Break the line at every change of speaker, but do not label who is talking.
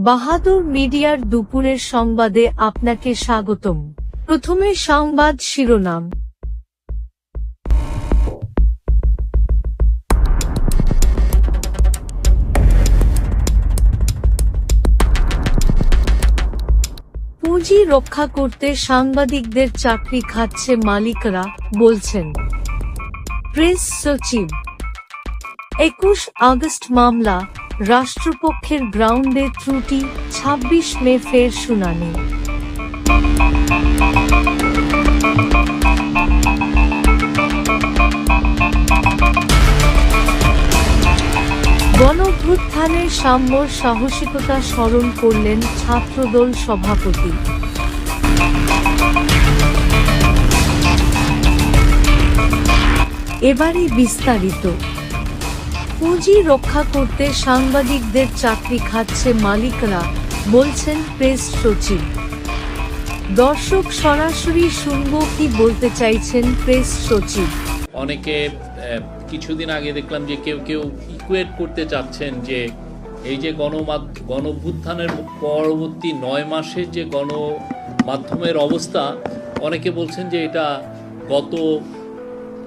বাহাদুর মিডিয়ার দুপুরের সংবাদে আপনাকে স্বাগতম। প্রথমে সংবাদ শিরোনাম। পুঁজি রক্ষা করতে সাংবাদিকদের চাকরি খাচ্ছে মালিকরা, বলছেন প্রেস সচিব। 21 আগস্ট মামলা, রাষ্ট্রপক্ষের গ্রাউন্ডে ত্রুটি, 26 মে ফের শুনানি। গণঅভ্যুত্থানের সাম্যর সাহসিকতা স্মরণ করলেন ছাত্রদল সভাপতি। এবারে বিস্তারিত। পুঁজি রক্ষা করতে সাংবাদিকদের চাকরি খাচ্ছে মালিকরা, বলছেন প্রেস সচিব। দর্শক, সরাসরি শুনব কি বলতে চাইছেন প্রেস সচিব।
অনেকে কিছুদিন আগে দেখলাম যে কেউ ইকুয়েট করতে চাচ্ছেন যে এই যে গণঅভ্যুত্থানের পরবর্তী 9 মাসের যে গণমাধ্যমের অবস্থা, অনেকে বলছেন যে এটা গত